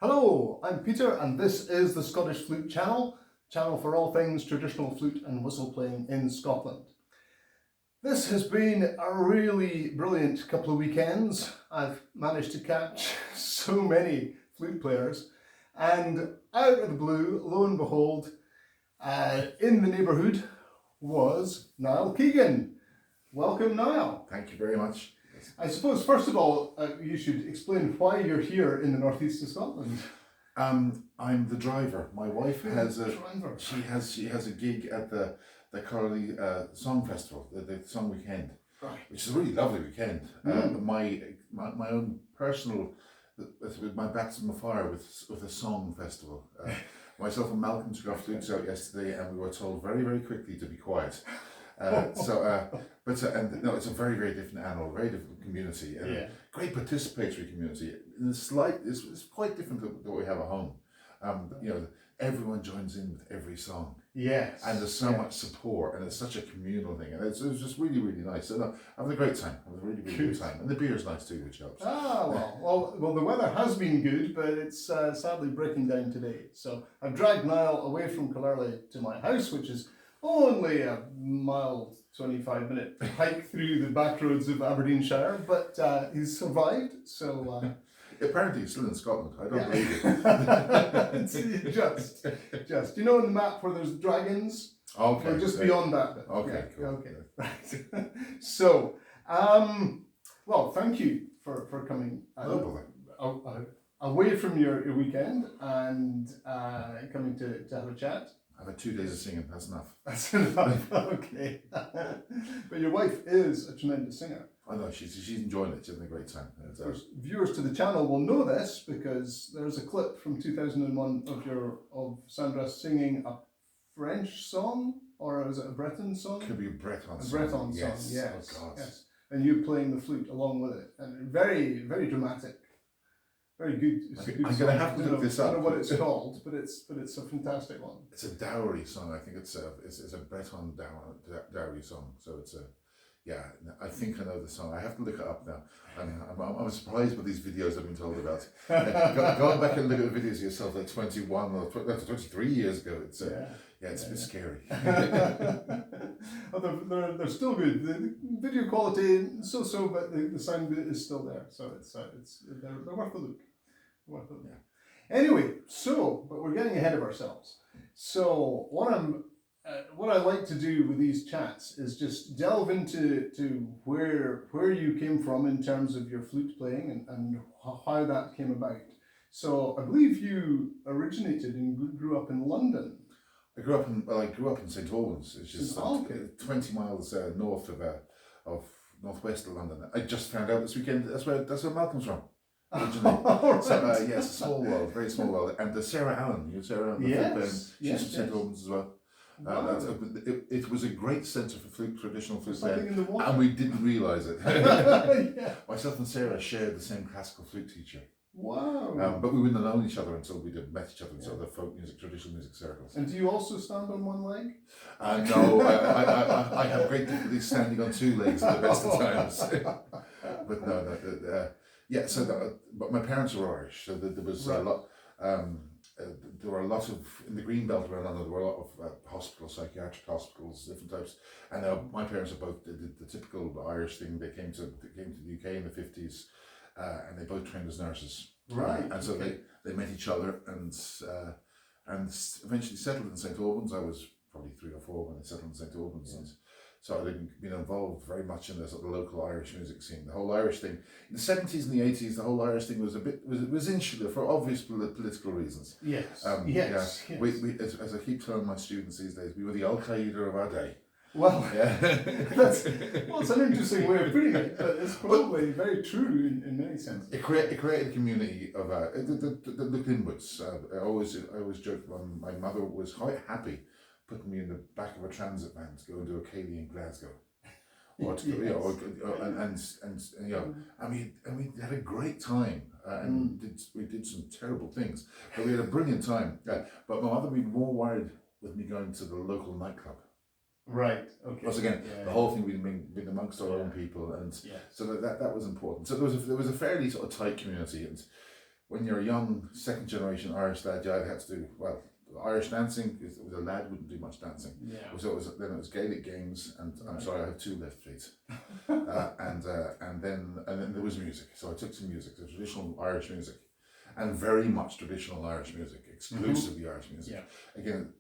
Hello, I'm Peter and this is the Scottish Flute channel for all things traditional flute and whistle playing in Scotland. This has been a really brilliant couple of weekends. I've managed to catch so many flute players, and out of the blue, lo and behold, in the neighbourhood was Niall Keegan. Welcome, Niall. Thank you very much. I suppose, first of all, you should explain why you're here in the northeast of Scotland. I'm the driver. My wife has a driver. She has a gig at the Curly Song Festival, the Song Weekend, Right. which is a really lovely weekend. My own personal, with my baptism of fire with a song festival. Myself and Malcolm took our flutes out yesterday, and we were told very, very quickly to be quiet. It's a very, very different animal, very different community, and a great participatory community. It's quite different to what we have at home. Everyone joins in with every song. Yes. And there's so much support, and it's such a communal thing, and it was just really, really nice. So I'm having a great time. Having a really, really good time, and the beer's nice too, which helps. Well, the weather has been good, but it's sadly breaking down today. So I've dragged Niall away from Killarley to my house, which is only a mile, 25-minute hike through the back roads of Aberdeenshire, but he's survived, so... Apparently he's still in Scotland. I don't believe it. just. You know on the map where there's dragons? Okay. We're just beyond that bit. Okay, cool. Okay, right. So, well, thank you for coming away from your weekend and coming to have a chat. I've had 2 days of singing, that's enough. That's enough, okay. But your wife is a tremendous singer. I know, she's enjoying it, she's having a great time. Viewers to the channel will know this because there's a clip from 2001 of Sandra singing a French song, or is it a Breton song? Could be a Breton song. A Breton song, yes. Oh, God. Yes. And you playing the flute along with it. And very, very dramatic. Very good. I'm going to have to look this up. I don't know what it's called, but it's a fantastic one. It's a dowry song. I think it's a Breton dowry song. So I think I know the song. I have to look it up now. I'm surprised by these videos I've been told about. Go back and look at the videos yourself, like 21 or 23 years ago. It's a bit scary. They're still good. The video quality so, but the sound is still there. So they're worth a look. Anyway, but we're getting ahead of ourselves. So what I like to do with these chats is just delve into where you came from in terms of your flute playing and how that came about. So I believe you originated and grew up in London. I grew up in St Albans. It's just 20 miles north of northwest of London. I just found out this weekend that's where Malcolm's from. Originally. Right. So yes, a small world, very small world. And Sarah Allen, she's from St Albans as well. Wow. It was a great centre for traditional flute playing, and we didn't realise it. Yeah. Myself and Sarah shared the same classical flute teacher. Wow. But we wouldn't have known each other until we met each other in sort of folk music, traditional music circles. And do you also stand on one leg? No, I have great difficulty standing on two legs at the best of times. But no. But my parents were Irish, so there was a lot. There were a lot of, in the green belt around London, there were a lot of hospitals, psychiatric hospitals, different types. And my parents are both did the typical Irish thing. They came to the UK in the 50s, and they both trained as nurses. Right. And so they met each other and eventually settled in St Albans. I was probably 3 or 4 when they settled in St Albans. Yeah. And so I'd been involved very much in the sort of local Irish music scene. The whole Irish thing in the 70s and the 80s, the whole Irish thing was insular for obvious political reasons. Yes. Yes. We as I keep telling my students these days, we were the Al Qaeda of our day. Well, it's an interesting way of putting it, but it's probably very true in many senses. It created a community of that looked inwards. I always joke. My mother was quite happy putting me in the back of a transit van to go and do a Cayley in Glasgow, or to we had a great time, and we did some terrible things, but we had a brilliant time. But my mother would be more worried with me going to the local nightclub. Right. Okay. Because again, the whole thing being amongst our own people, and so that was important. So there was a fairly sort of tight community, and when you're a young second generation Irish lad, I had to do Irish dancing. Because a lad wouldn't do much dancing. Yeah. So then it was Gaelic games, and I'm sorry, I have 2 left feet. And then there was music. So I took some music, the traditional Irish music, and very much traditional Irish music, exclusively Irish music. Yeah. Again,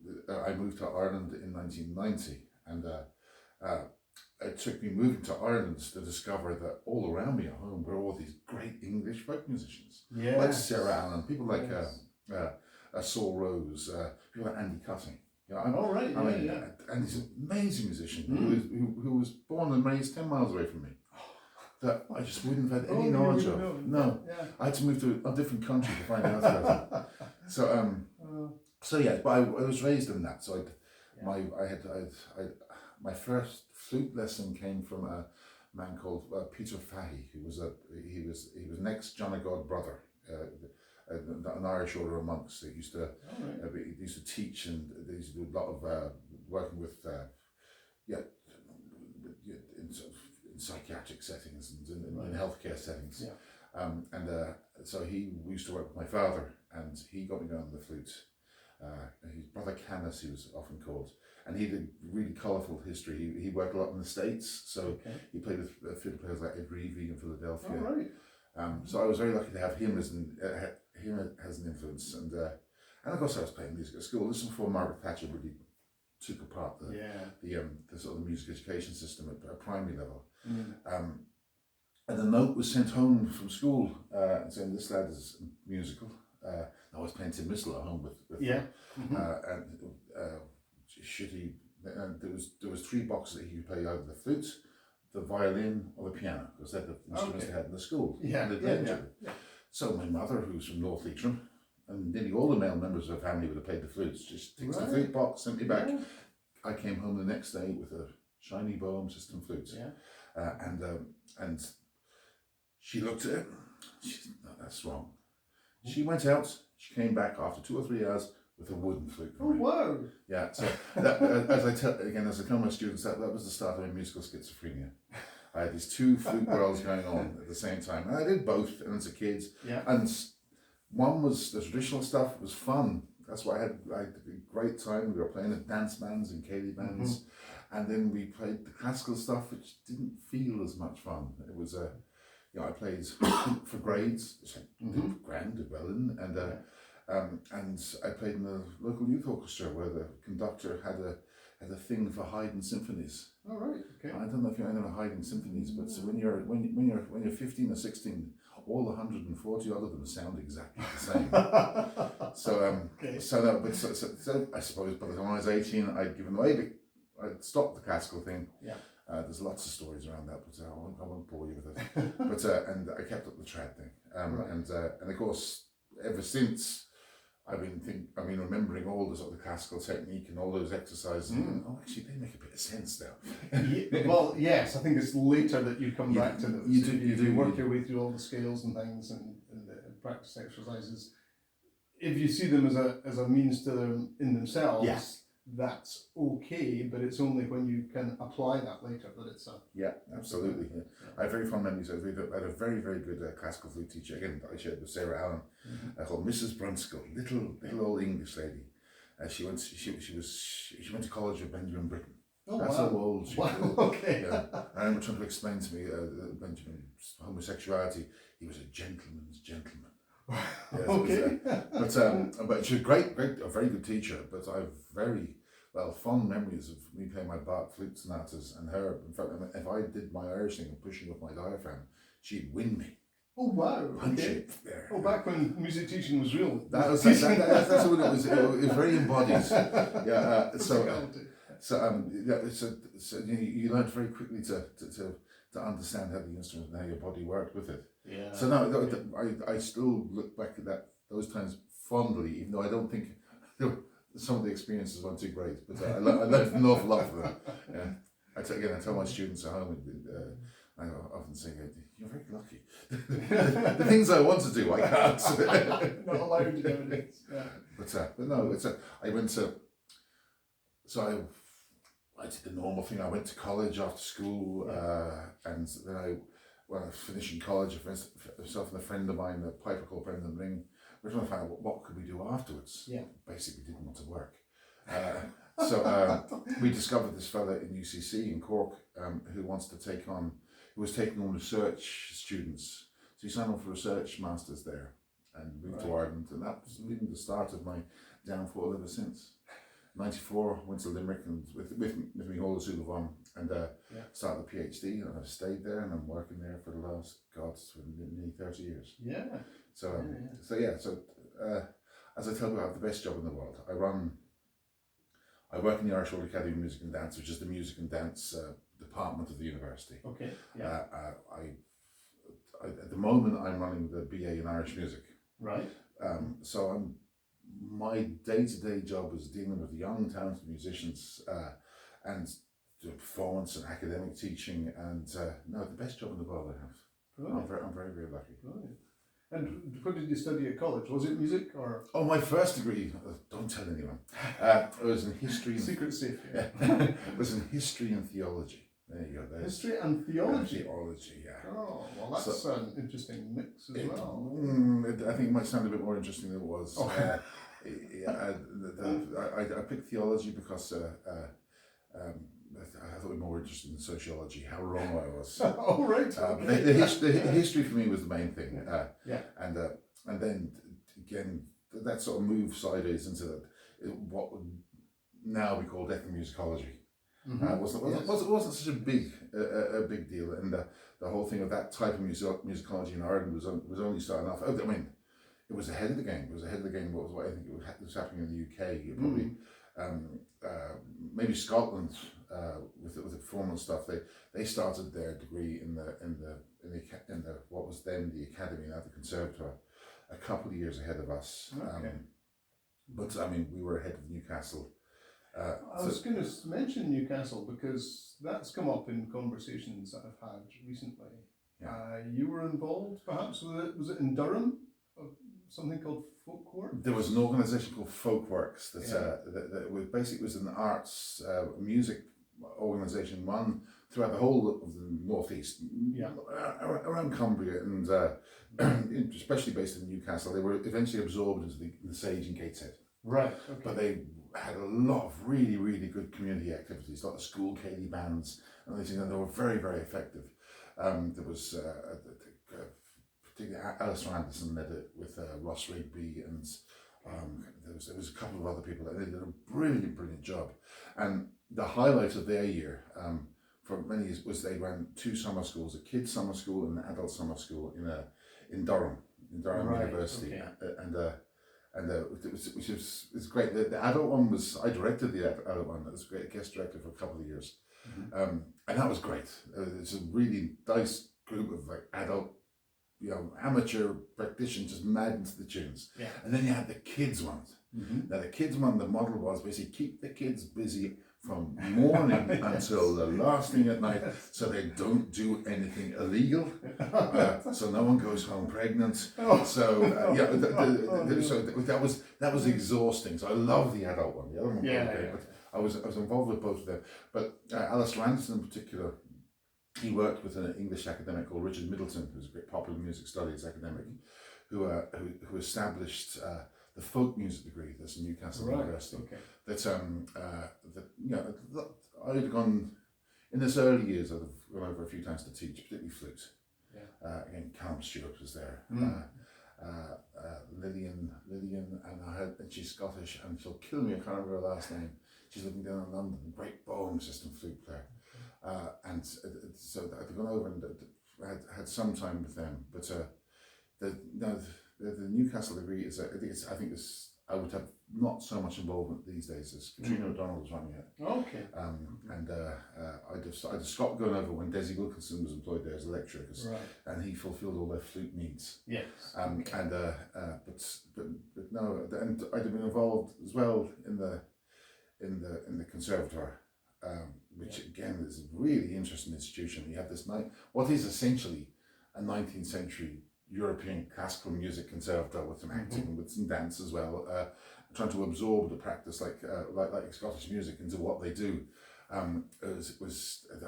I moved to Ireland in 1990, and it took me moving to Ireland to discover that all around me at home were all these great English folk musicians, like Sarah Allen, people like Saul Rose, people like Andy Cutting. And he's an amazing musician who was born and raised 10 miles away from me. That I just wouldn't have had any knowledge of. No, I had to move to a different country to find out about it. So but I was raised in that. So my first flute lesson came from a man called Peter Fahey, who was he was next John of God brother, an Irish order of monks that used to teach, and they used to do a lot of working with in psychiatric settings and in healthcare settings. So we used to work with my father, and he got me going on the flute. His brother Canis, he was often called, and he did really colourful history. He worked a lot in the States, so he played with fiddle players like Ed Reevy in Philadelphia. So I was very lucky to have him as an influence, and of course I was playing music at school. This was before Margaret Thatcher really took apart the sort of the music education system at a primary level. And the note was sent home from school saying this lad is musical. I was playing Tim Missile at home with should he? There was 3 boxes that he could play, either the flute, the violin, or the piano, because they're the instruments they had in the school. So my mother, who's from North Leitrim, and nearly all the male members of her family would have played the flutes, just takes the flute box, sent me back. I came home the next day with a shiny Boehm system flute. And she looked at it. She said, "No, that's wrong." She went out. She came back after 2 or 3 hours with a wooden flute. Whoa! Yeah. So that, as I tell my students, that was the start of my musical schizophrenia. I had these 2 flute worlds going on at the same time, and I did both. And as a kid, and one was the traditional stuff. It was fun. That's why I had a great time. We were playing at dance bands and Cayley bands, and then we played the classical stuff, which didn't feel as much fun. It was I played for grades, which I did grand, did well in, and I played in the local youth orchestra where the conductor had a thing for Haydn symphonies. Oh right, okay. I don't know if you know Haydn symphonies, but so when you're 15 or 16, all 140 odd of them sound exactly the same. So I suppose by the time I was 18, I'd given away. I'd stopped the classical thing. There's lots of stories around that, but I won't bore you with it. But and I kept up the trad thing, and of course ever since I've been remembering all the sort of classical technique and all those exercises. And, actually, they make a bit of sense now. Well, yes, I think it's later that you come back to them. You work your way through all the scales and things and practice exercises. If you see them as a means to them in themselves, that's okay, but it's only when you can apply that later that it's a... Yeah, absolutely. Yeah. I have very fond memories. I had a very, very good classical flute teacher, again, I shared with Sarah Allen, called Mrs. Brunskill, little old English lady. She went to college with Benjamin Britten. That's how old she was. Okay. I remember trying to explain to me Benjamin's homosexuality. He was a gentleman's gentleman. Okay. But she's a very good teacher. But I have very fond memories of me playing my Bach flute sonatas and her. In fact, if I did my Irish thing and pushing with my diaphragm, she'd win me. Oh wow! Punch it. Oh, back when music teaching was real. That's what it was. It was very embodied. So you learned very quickly to understand how the instrument and how your body worked with it. Yeah. So now I still look back at those times fondly, even though I don't think some of the experiences weren't too great. But I learned an awful lot from them. Yeah. I tell my students at home, I often say, "You're very lucky. The things I want to do, I can't." Not allowed to do it. Yeah. But no, I went to. So I did the normal thing. I went to college after school, and then when I was finishing college, myself and a friend of mine, a piper called Brendan Ring, we were trying to find out what could we do afterwards. Yeah. Basically, didn't want to work. So we discovered this fella in UCC in Cork who was taking on research students. So he signed on for research masters there and moved to Ireland, and that's been the start of my downfall ever since. 94, went to Limerick and with me all the Zulu and started a PhD, and I've stayed there and I'm working there for the last, nearly 30 years. Yeah. So as I tell you, I have the best job in the world. I work in the Irish World Academy of Music and Dance, which is the music and dance department of the university. Okay. Yeah. At the moment, I'm running the BA in Irish Music. Right. So my day-to-day job is dealing with young, talented musicians and performance and academic teaching, and the best job in the world I have. Brilliant. I'm very, very lucky. Brilliant. And what did you study at college? Was it music or? Oh, my first degree, don't tell anyone, it was in history. Secret safe. Yeah. It was in history and theology. There you go. History and theology. Theology, yeah. Oh, well, that's an interesting mix as well. I think it might sound a bit more interesting than it was. Okay. I picked theology because I thought it was more interesting than sociology. How wrong I was. Oh, right. Okay. The history for me was the main thing. Yeah. And then again, that sort of moved sideways into what would now be called ethnomusicology. Mm-hmm. Wasn't such a big deal, and the whole thing of that type of musicology in Ireland was only starting off. I mean, it was ahead of the game. It was ahead of the game. What I think was happening in the UK. Probably maybe Scotland with the performance stuff. They started their degree in the what was then the academy, now the conservatoire, a couple of years ahead of us. Okay. But I mean, we were ahead of Newcastle. I was going to mention Newcastle because that's come up in conversations that I've had recently. Yeah. You were involved, perhaps, with it. Was it in Durham? Something called Folkworks? There was an organisation called Folkworks that was an arts music organisation run throughout the whole of the northeast, around Cumbria, and especially based in Newcastle. They were eventually absorbed into the Sage and Gateshead. Right. Okay. But they had a lot of really, really good community activities, like the school Cayley bands, and they were very, very effective. There was particularly Alistair Anderson led it with Ross Rigby, and there was a couple of other people that they did a brilliant job. And the highlight of their year for many years was they ran two summer schools, a kids summer school and an adult summer school in Durham University, okay. And which was great. The adult one I directed the adult one. I was a great guest director for a couple of years, and that was great. It's a really nice group of like adult, amateur practitioners just mad into the tunes. Yeah. And then you had the kids one. Mm-hmm. Now the kids one, the model was basically keep the kids busy from morning until the last thing at night, so they don't do anything illegal, so no one goes home pregnant. So that was exhausting. So I love the adult one. The other one was okay, but I was involved with both of them. But Alistair Anderson in particular, he worked with an English academic called Richard Middleton, who's a great popular music studies academic, who established the folk music degree that's in Newcastle University. Okay. I'd gone in his early years. I'd have gone over a few times to teach, particularly flute. Yeah. Again, Callum Stewart was there. Lillian, and she's Scottish, and she'll kill me. I can't remember her last name. She's living down in London. Great bowing system flute player. And so I'd gone over and had some time with them, but the Newcastle degree I would have not so much involvement these days as Katrina O'Donnell was running it. Okay. I'd have stopped going over when Desi Wilkinson was employed there as a lecturer, and he fulfilled all their flute needs. Yes. But no, and I'd have been involved as well in the conservatoire. Which again is a really interesting institution. You have this what is essentially a 19th century European classical music conservatoire with some acting and with some dance as well, trying to absorb the practice like Scottish music into what they do. I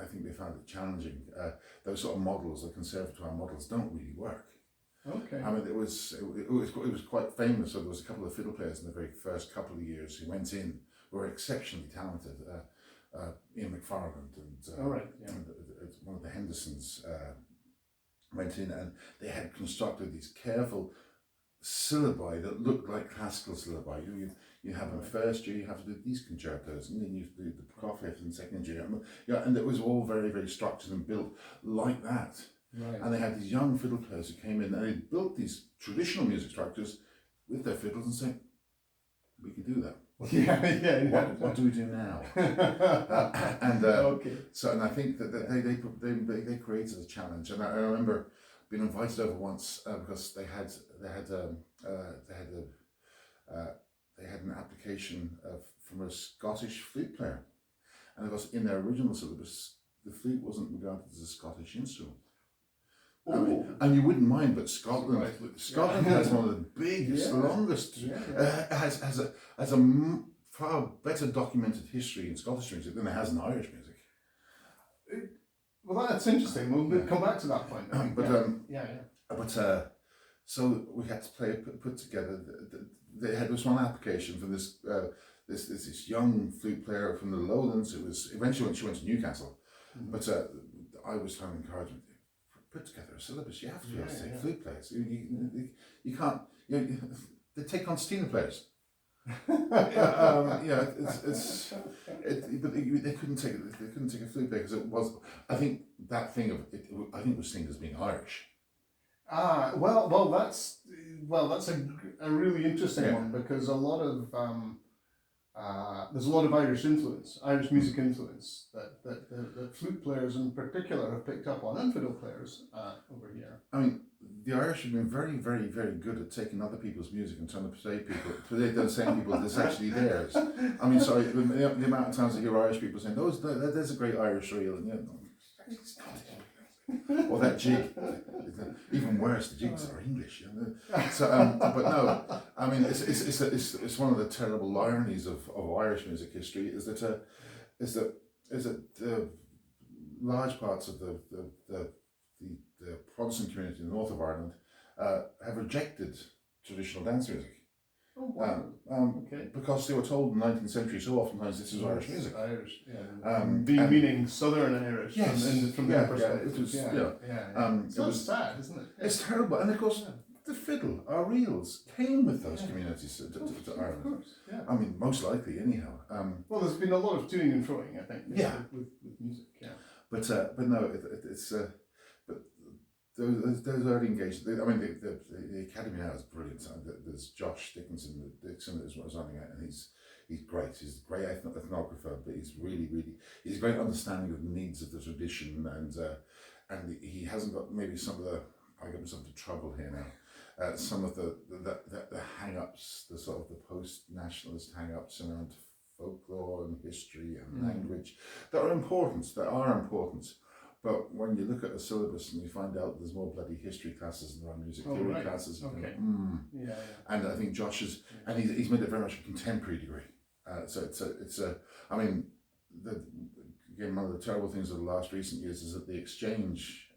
think they found it challenging. Those sort of models, the conservatoire models, don't really work. Okay. I mean, it was quite famous. So there was a couple of fiddle players in the very first couple of years who went in, who were exceptionally talented. Ian McFarland and, All right. Yeah. and one of the Hendersons went in, and they had constructed these careful syllabi that looked like classical syllabi. You have in first year, you have to do these concertos, and then you do the Prokofiev in second year. And it was all very, very structured and built like that. Right. And they had these young fiddle players who came in, and they built these traditional music structures with their fiddles and said, we can do that. What do we do now? Okay. So, and I think that they created a challenge, and I remember being invited over once because they had an application from a Scottish flute player, and of course in their original syllabus the flute wasn't regarded as a Scottish instrument. And you wouldn't mind, but Scotland has one of the biggest, longest, has a far better documented history in Scottish music than it has in Irish music. Well, that's interesting. We'll come back to that point. So we had to put together. They had this one application for this young flute player from the Lowlands. It was eventually she went to Newcastle, but I was trying to encourage them. Put together a syllabus. You have to be able to take flute players. You can't. They take concertina players. But they couldn't take it. They couldn't take a flute player because it was. I think that thing of it. I think it was seen as being Irish. That's a really interesting one, because a lot of there's a lot of Irish music influence that flute players in particular have picked up on, and fiddle players over here. I mean, the Irish have been very, very, very good at taking other people's music and trying to play the same people that's actually theirs. I mean, sorry, the amount of times I hear Irish people saying, there's a great Irish reel, and it's not. Or that jig, even worse, the jigs are English. So, but no, I mean, it's one of the terrible ironies of Irish music history is that large parts of the Protestant community in the north of Ireland have rejected traditional dance music. Oh, wow. Because they were told in the 19th century so oftentimes this is Irish music. Irish, meaning Southern Irish, yes, from their perspective. It was sad, isn't it? It's terrible, and of course the fiddle, our reels, came with those communities to Ireland. Of course, I mean, most likely, anyhow. Well, there's been a lot of toing and froing, I think, with music. But no, it's. Those early engagements. I mean, the academy now is brilliant. There's Josh Dixon that is running it, and he's great. He's a great ethnographer, but he's he's a great understanding of the needs of the tradition, and he hasn't got maybe some of the. I get myself into trouble here now. Some of the hang-ups, the sort of the post-nationalist hang-ups around folklore and history and language that are important. But when you look at the syllabus and you find out there's more bloody history classes than there are music theory classes, you think, And I think Josh and he's made it very much a contemporary degree. I mean, again, one of the terrible things of the last recent years is that the exchange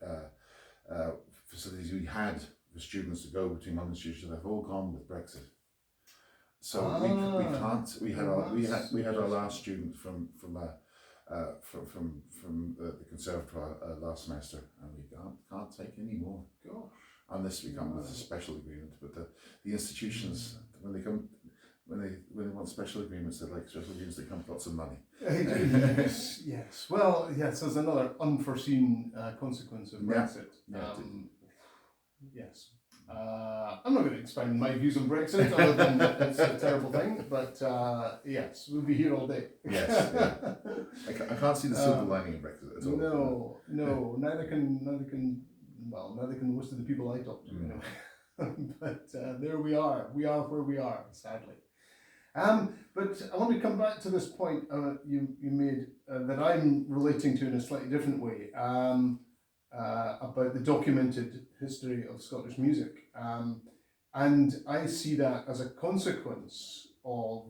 facilities we had for students to go between one institution have all gone with Brexit. So we can't. We had our last student from the conservatoire last semester, and we can't take any more. Gosh. Unless we come with a special agreement. But the institutions when they want special agreements, they like special agreements that come with lots of money. Yes. Well, yes. There's another unforeseen consequence of Brexit. Yes. I'm not going to explain my views on Brexit, other than that it's a terrible thing. But yes, we'll be here all day. Yes. I can't see the silver lining in Brexit at all. No. Neither can most of the people I talk to. But there we are. We are where we are, sadly. But I want to come back to this point you made that I'm relating to in a slightly different way. About the documented history of Scottish music. And I see that as a consequence of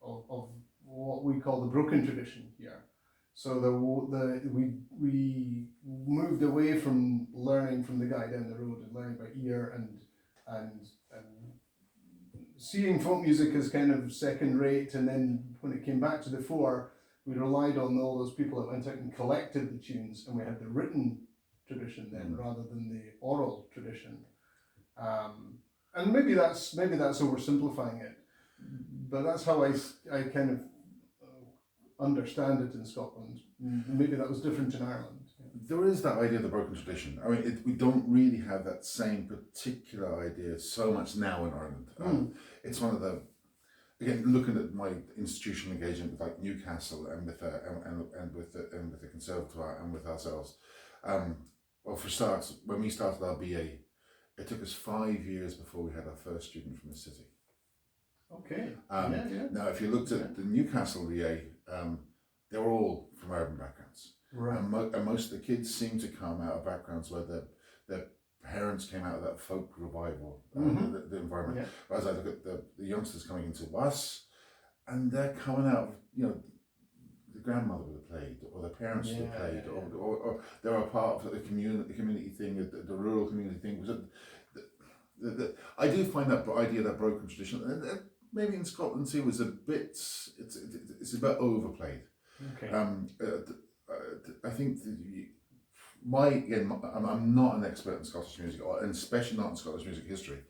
what we call the broken tradition here. So we moved away from learning from the guy down the road and learning by ear and seeing folk music as kind of second rate, and then when it came back to the fore, we relied on all those people that went out and collected the tunes, and we had the written tradition then rather than the oral tradition. And maybe that's oversimplifying it, but that's how I kind of understand it in Scotland. Maybe that was different in Ireland. There is that idea of the broken tradition. I mean, we don't really have that same particular idea so much now in Ireland. It's one of the, again, looking at my institutional engagement with like Newcastle and with the Conservatoire and with ourselves. Well, for starts, when we started our BA, it took us 5 years before we had our first student from the city. Okay. Now, if you looked at the Newcastle BA, they were all from urban backgrounds. Right. And most of the kids seem to come out of backgrounds where their parents came out of that folk revival, the environment. Yeah. Whereas I look at the youngsters coming into us, and they're coming out of, the grandmother would have played, or the parents would have played, or they're a part of the community thing, the rural community thing. I do find that idea, that broken tradition, and maybe in Scotland too, was a bit, it's a bit overplayed. Okay. I think I'm not an expert in Scottish music, and especially not in Scottish music history.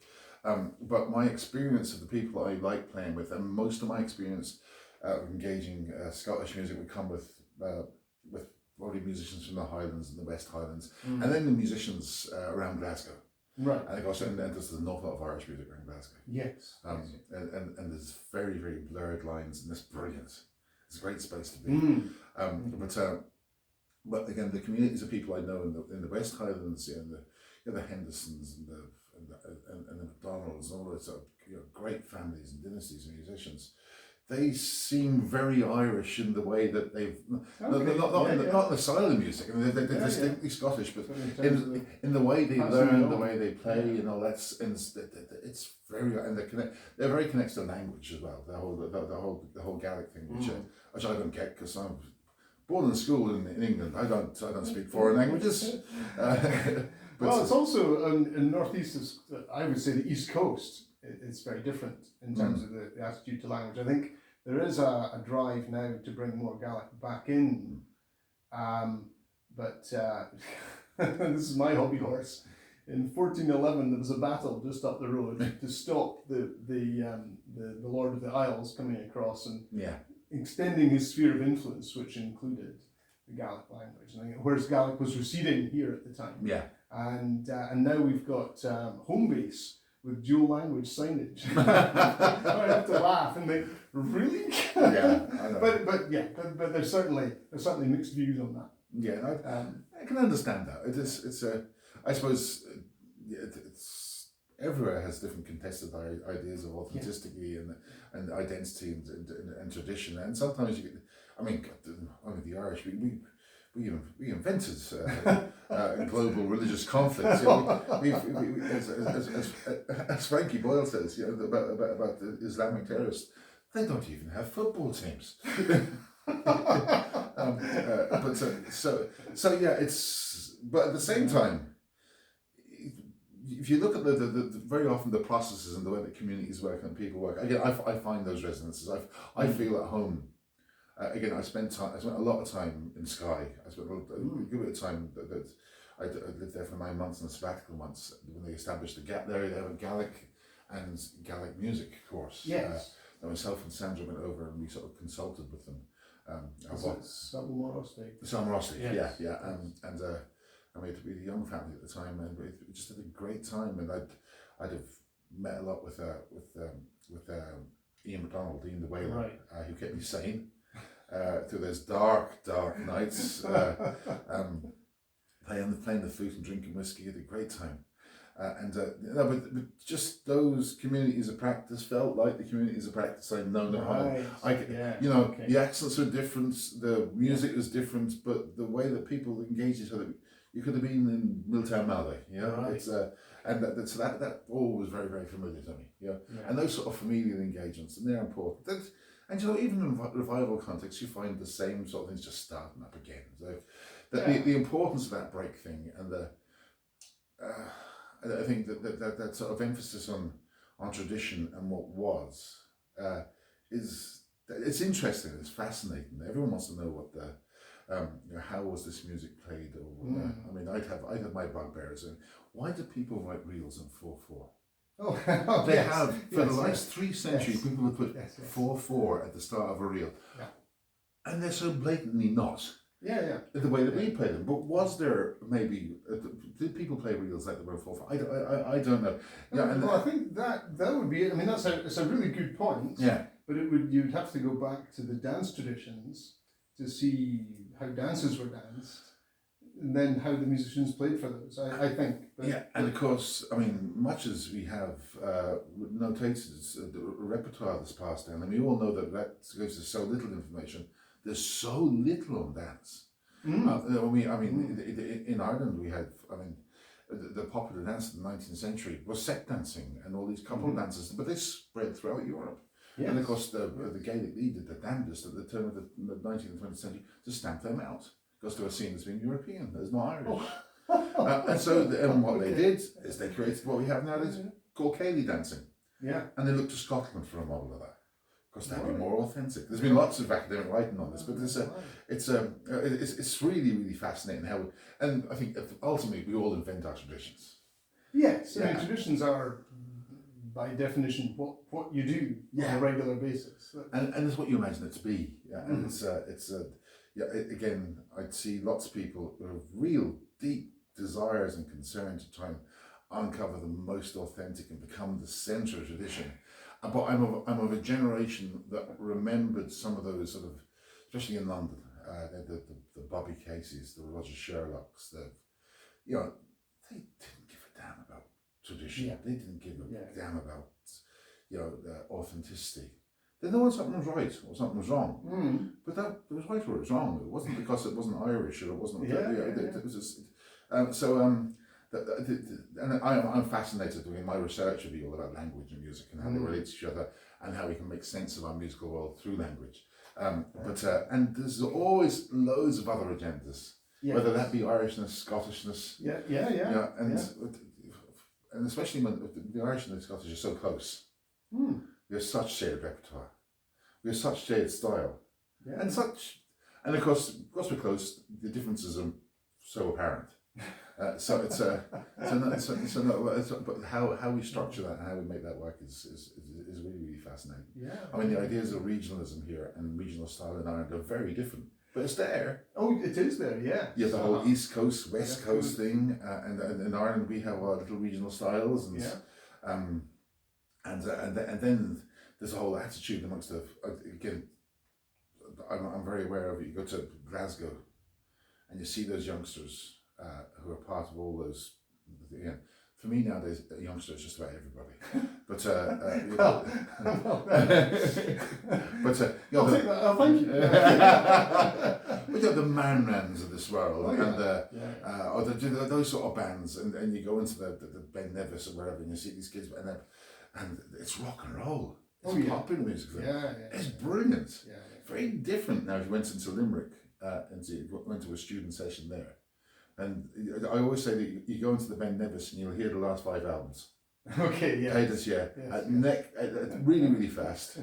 But my experience of the people I like playing with, and most of my experience of engaging Scottish music would come with probably musicians from the Highlands and the West Highlands, and then the musicians around Glasgow. Right. And of course, and there's an awful lot of Irish music around Glasgow. Yes. And there's very, very blurred lines, and it's brilliant. It's a great space to be. But again, the communities of people I know in the West Highlands, and the Hendersons and the McDonalds and all those sort of, great families and dynasties of musicians, they seem very Irish in the way that they've not in the style of music. I mean, they're distinctly Scottish, but in the way they learn, the way they play, it's very, and they're very connected to language as well. The whole Gaelic thing, which I don't get because I'm born in school in England. I don't speak foreign languages. Well, it's also in northeast. I would say the East Coast. It's very different in terms of the attitude to language. I think there is a drive now to bring more Gaelic back in, but this is my hobby horse. In 1411, there was a battle just up the road to stop the Lord of the Isles coming across and extending his sphere of influence, which included the Gaelic language. Whereas Gaelic was receding here at the time. Yeah. And now we've got home base with dual language signage. I have to laugh and think, really? Yeah, I know. But there's certainly mixed views on that. Yeah, I can understand that. It's I suppose it's everywhere has different contested ideas of authenticity and identity and tradition, and sometimes you get, only the Irish, we invented global religious conflicts. As Frankie Boyle says, about the Islamic terrorists, they don't even have football teams. But at the same time, if you look at the very often the processes and the way that communities work and people work, again, I find those resonances. I feel at home. Again, I spent a lot of time in Skye. I spent a good bit of time that I lived there for 9 months in a sabbatical months when they established the gap there. They have a Gaelic and Gaelic music course. Yes. Myself and Sandra went over and we sort of consulted with them. Salmorosty, yes. Yeah. And we had a young family at the time, and we just had a great time. And I'd have met a lot with Ian MacDonald, Ian the Whaler, right. Who kept me sane. Through those dark nights, playing the flute and drinking whiskey. Had a great time, but just those communities of practice felt like the communities of practice I'd known at home. The accents were different, the music was different, but the way that people engaged each other, you could have been in Milltown Malloy. Right. It's and that all was very, very familiar to me. And those sort of familial engagements, and they're important. And even in revival context, you find the same sort of things just starting up again. So the importance of that break thing, and I think that sort of emphasis on tradition and what was it's interesting. It's fascinating. Everyone wants to know what how was this music played, or I mean, I'd have my bugbears. And why do people write reels in 4/4? Oh, they have for the last 3 centuries. People have put 4/4 at the start of a reel, and they're so blatantly not. The way that we play them. But was there maybe did people play reels like they were 4/4? I don't know. Well, I think that would be it. I mean, it's a really good point. But you'd have to go back to the dance traditions to see how dances were danced, and then how the musicians played for those. I think. And of course, I mean, much as we have notated the repertoire that's passed down, and we all know that gives us so little information. There's so little on dance. I mean, in Ireland we had, the popular dance in the 19th century was set dancing and all these couple dances, but they spread throughout Europe. Yes. And of course, the Gaelic League did the damnedest at the turn of the 19th and 20th century to stamp them out because they were seen as being European, as not Irish. And so what they did is they created what we have nowadays called Gaelic dancing. And they looked to Scotland for a model of that. Because that'd be more authentic. There's been lots of academic writing on this, but it's really fascinating how, and I think ultimately we all invent our traditions. Yes, I mean, traditions are by definition what you do on a regular basis, and it's what you imagine it to be. And again, I'd see lots of people who have real deep desires and concerns to try and uncover the most authentic and become the centre of tradition. But I'm of a generation that remembered some of those sort of, especially in London, the Bobby Caseys, the Roger Sherlocks, they didn't give a damn about tradition. They didn't give a damn about authenticity. They know when something was right or something was wrong, but that it was right or it was wrong. It wasn't because it wasn't Irish or it wasn't. It was just and I'm fascinated doing my research would be all about language and music and how they relate to each other and how we can make sense of our musical world through language. And there's always loads of other agendas, whether that be Irishness, Scottishness. And especially when the Irish and the Scottish are so close. We have such shared repertoire. We have such shared style. And of course we're close, the differences are so apparent. But how we structure that and how we make that work is really fascinating. I mean, the ideas of regionalism here and regional style in Ireland are very different, but it's there. Oh, it is there, yeah. You have the whole East Coast, West Coast thing, and in Ireland we have our little regional styles, and then there's a whole attitude amongst again. I'm very aware of it. You go to Glasgow, and you see those youngsters. Who are part of all those, for me nowadays, a youngster is just about everybody. But I'll take that. Oh, thank you. But the Man-Rans of this world, or those sort of bands, and you go into the Ben Nevis or wherever, and you see these kids, and it's rock and roll. It's popular music. It's brilliant. Very different now. If you went into Limerick and went to a student session there. And I always say that you go into the Ben Nevis and you'll hear the last 5 albums. Played this really fast,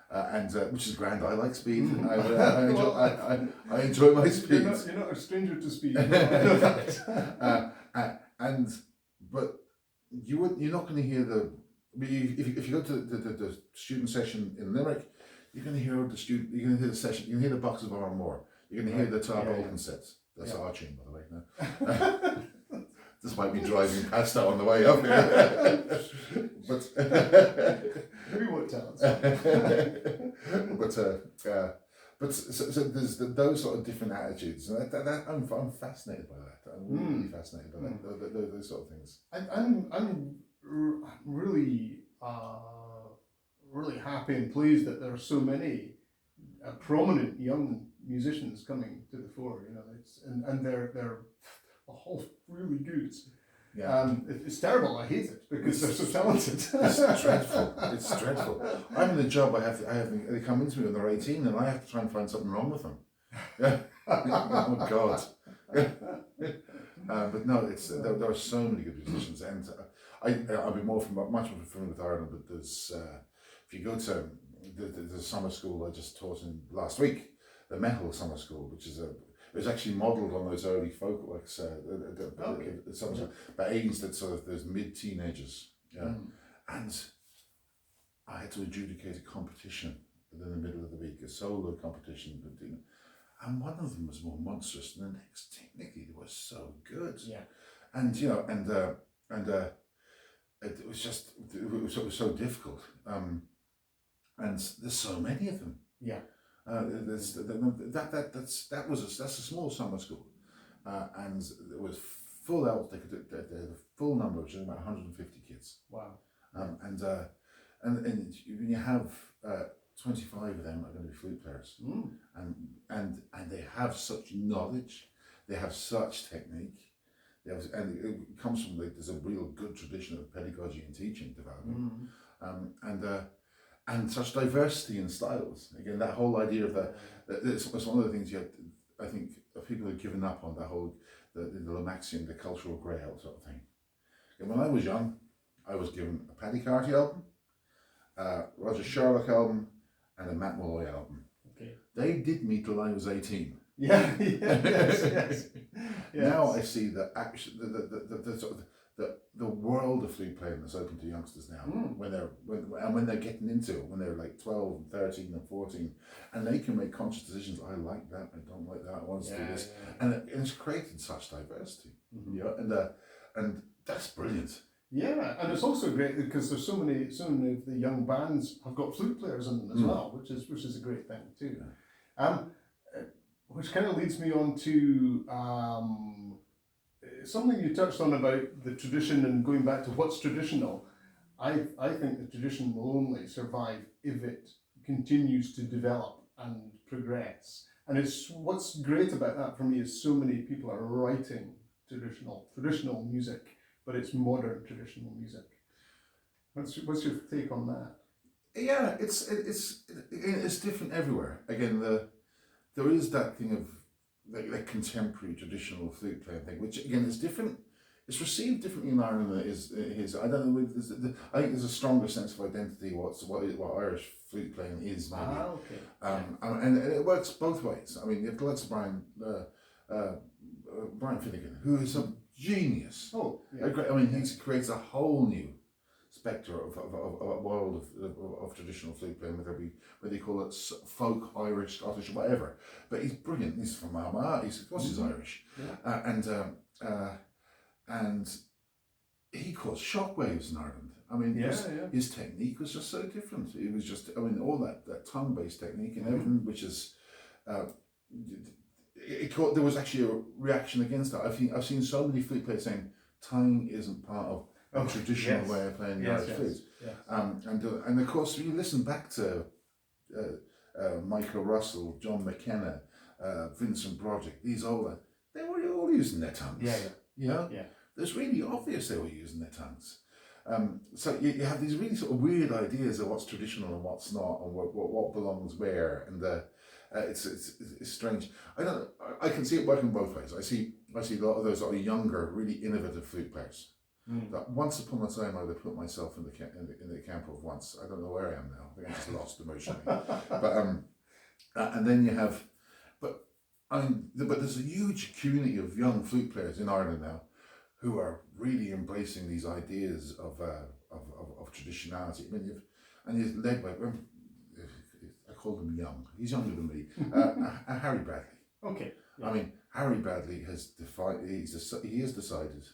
and which is grand. I like speed. I enjoy my speed. You're not a stranger to speed. But you're not going to hear if you go to the student session in Limerick, you're going to hear you're going to hear the session. You're going to hear the Box of Armore. You're going to hear the Tar Bolton sets. That's our tune, by the way. No. This might be driving past that on the way up here. Maybe won't tell us. But there's those sort of different attitudes, and that I'm fascinated by that. I'm really fascinated by that. Those sort of things. I'm really happy and pleased that there are so many prominent young musicians coming to the fore, and they're all really good. Yeah. It's terrible. I hate it because they're so talented. It's dreadful. It's dreadful. I'm in a job. They come into me when they're 18, and I have to try and find something wrong with them. Yeah. Oh God. But no, there are so many good musicians, and I'll be much more familiar with Ireland. But there's if you go to the summer school I just taught in last week, the metal summer school, which is it was actually modelled on those early folk works, summer school, but aims at sort of those mid-teenagers. Yeah. And I had to adjudicate a competition in the middle of the week, a solo competition, and one of them was more monstrous than the next. Technically, they were so good. Yeah. And it was so difficult. And there's so many of them. Yeah. That's a small summer school, and it was full out. They had a full number, which is about 150 kids. Wow. And when you have 25 of them are going to be flute players, and they have such knowledge, they have such technique, and it comes from there's a real good tradition of pedagogy and teaching development, and such diversity in styles. Again, that whole idea of it's one of the things I think people have given up on, that whole the Lomaxian, the cultural grey out sort of thing. And when I was young, I was given a Paddy Carty album, Roger Sherlock album, and a Matt Molloy album. Okay. They did me till I was 18. Yeah, yes. Now I see that actually the world of flute playing is open to youngsters now. When they're getting into it, when they're like 12 and 13 and 14, and they can make conscious decisions. I like that. I don't like that. I want to do this, and it's created such diversity. And that's brilliant. Yeah, and it's also great because there's so many of the young bands have got flute players in them as well, which is a great thing too. Which kind of leads me on to something you touched on about the tradition and going back to what's traditional. I think the tradition will only survive if it continues to develop and progress. And it's what's great about that for me is so many people are writing traditional music, but it's modern traditional music. What's your take on that? Yeah, it's different everywhere. Again, there is that thing of like contemporary traditional flute playing thing, which again is different. It's received differently in Ireland than it is. I don't know. I think there's a stronger sense of identity. What Irish flute playing is, maybe. Okay. And it works both ways. I mean, you have the likes of Brian Finnegan, who is a genius. Oh, yeah. I mean, he creates a whole new spectre of a world of traditional flute playing, whether you call it folk, Irish, Scottish, or whatever. But he's brilliant. He's from Armagh. Of course, he's Irish, and he caused shockwaves in Ireland. I mean, his technique was just so different. It was just, all that tongue-based technique and everything, which is. There was actually a reaction against that. I've seen so many flute players saying tongue isn't part of a traditional way of playing the Irish flute. Yes. And of course, when you listen back to Michael Russell, John McKenna, Vincent Broderick, these older, they were all using their tongues. Yeah. It's really obvious they were using their tongues. So you have these really sort of weird ideas of what's traditional and what's not, and what belongs where, and it's strange. I can see it working both ways. I see a lot of those sort of younger, really innovative flute players. That once upon a time I would have put myself in the camp of once. I don't know where I am now. I think I just lost emotionally. But and then you have, but there's a huge community of young flute players in Ireland now, who are really embracing these ideas of traditionality. I mean, he's led by. I call him young. He's younger than me. Harry Bradley. Okay. Yeah. I mean, Harry Bradley has he has decided.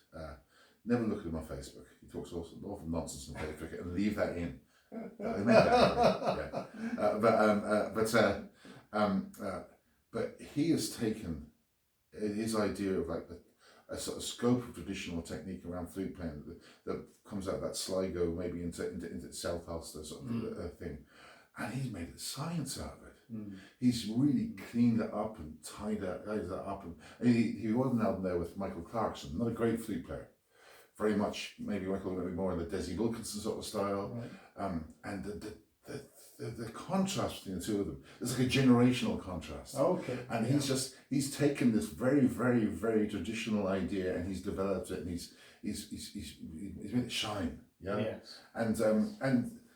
Never look at him on Facebook. He talks awful nonsense on Facebook, and leave that in. I meant that, but he has taken his idea of like a sort of scope of traditional technique around flute playing that comes out of that Sligo, maybe into South Ulster sort of thing, and he's made a science out of it. He's really cleaned it up and tied it up, and he wrote an album there with Michael Clarkson, not a great flute player, very much maybe work a little bit more in the Desi Wilkinson sort of style, Right. and the contrast between the two of them, there's like a generational contrast. Okay. And he's taken this very, very, very traditional idea and he's developed it and he's made it shine. Yeah. Yes. And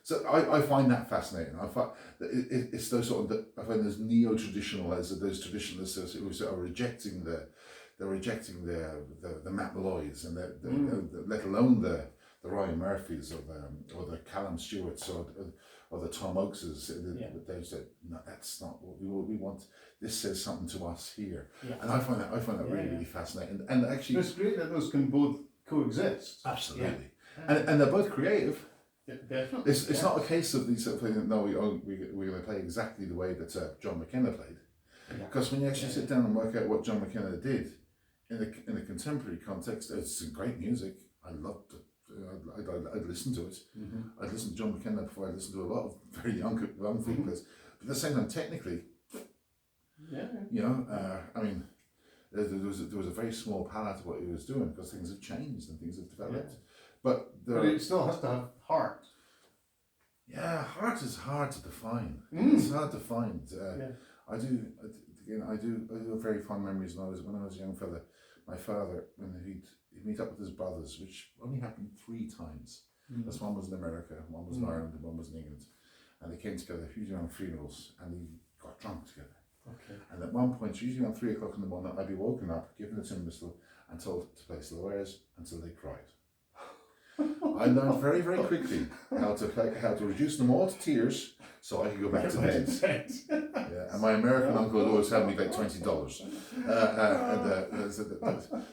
so I find that fascinating. I find that it's those sort of I find those neo-traditional, those traditionalists who are rejecting the Matt Malloys and let alone the Ryan Murphys or the Callum Stewarts or the Tom Oakses. They said, no, that's not what we want. This says something to us here, and I find that really fascinating. And actually, it's great that those can both coexist. Absolutely, and they're both creative. Yeah, definitely. It's not a case of these sort of things. No, we're going to play exactly the way that John McKenna played, because when you actually sit down and work out what John McKenna did in the contemporary context, it's great music. I loved it. I'd listen to it. Mm-hmm. I'd listen to John McKenna before I listened to a lot of very young folk players. But at the same time, technically, you know, I mean, there was a very small palette of what he was doing because things have changed and things have developed. But it still has to have heart. Yeah, heart is hard to define. It's hard to find. I do have very fond memories when I was a young fella. My father, when he'd meet up with his brothers, which only happened 3 times. Because one was in America, one was in Ireland, and one was in England. And they came together usually on funerals, and we got drunk together. Okay. And at one point, usually around 3 o'clock in the morning, I'd be woken up, given a tin whistle, and told to play slow airs until they cried. I learned very, very quickly how to reduce them all to tears, so I could go back to bed. And my American uncle would always have me like $20.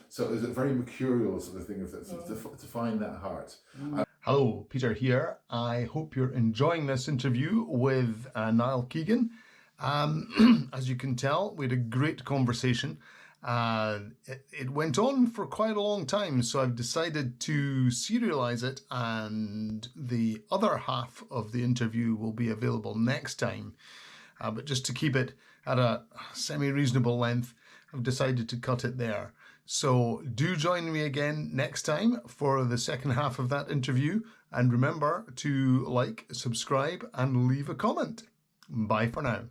So it was a very mercurial sort of thing to find that heart. Hello, Peter here. I hope you're enjoying this interview with Niall Keegan. As you can tell, we had a great conversation. It went on for quite a long time, so I've decided to serialize it, and the other half of the interview will be available next time. But just to keep it at a semi-reasonable length, I've decided to cut it there. So do join me again next time for the second half of that interview, and remember to like, subscribe, and leave a comment. Bye for now.